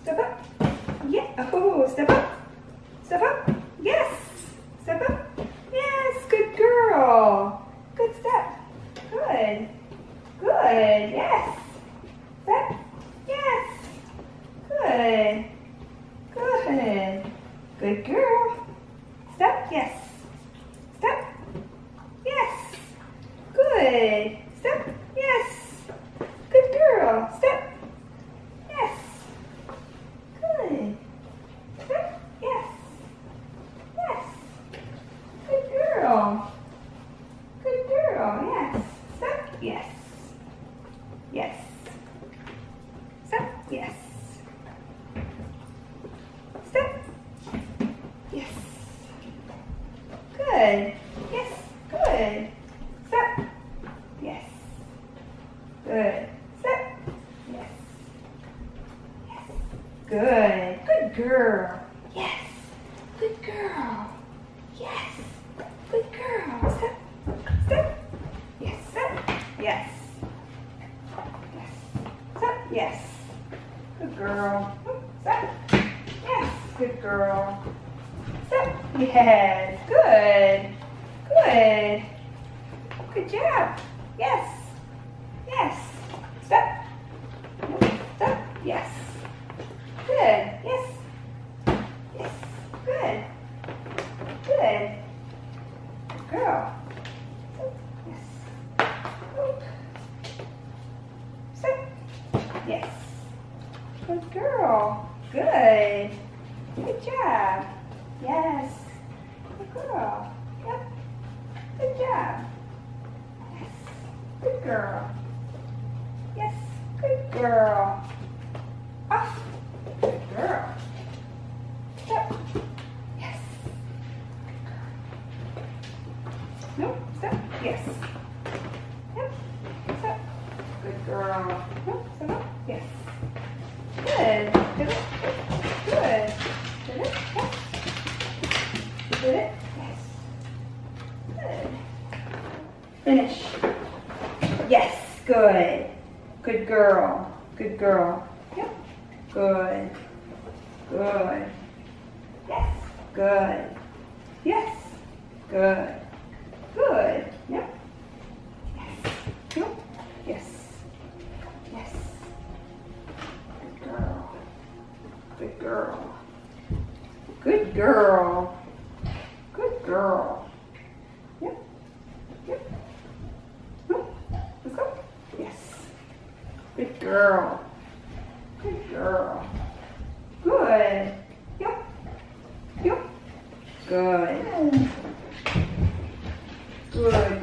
Step up. Yeah. Oh, step up. Step up. Yes. Step up. Yes. Good girl. Good step. Good. Good. Yes. Step. Yes. Good. Good. Good girl. Step. Yes. Step. Yes. Good. Step. Yes. Good girl. Step. Yes. Good. Step. Yes. Yes. Good girl. Good girl. Yes. Step. Yes. Yes. Step. Yes. Step. Yes. Good. Yes. Good. Step. Yes. Good. Step. Yes. Yes. Good. Good girl. Yes. Good girl. Yes. Good girl. Step. Step. Yes. Step. Yes. Yes. Step. Yes. Good girl. Step. Yes. Good girl. Step. Yes. Good. Good. Good job. Yes. Yes. Step. Step. Yes. Good. Yes. Yes. Good. Good. Girl. Yes. Oop. Step. Yes. Good girl. Good. Good job. Yes. Good girl. Yep. Good job. Yes. Good girl. Yes. Good girl. Off. Good girl. Step. Yes. Good girl. Nope. Step. Yes. Yep. Step. Good girl. Nope. Step up. Yes. Good. Did it. Good. Did it. Yes. Did it. Yes. Good. Finish. Yes. Good. Good girl. Good girl. Yep. Good. Good. Yes. Good. Yes. Good. Good. Yep. Yes. Yep. Yes. Yes. Good girl. Good girl. Good girl. Good girl. Yep. Yep. Let's go. Yes. Good girl. Good girl. Good. Yep. Yep. Good. Good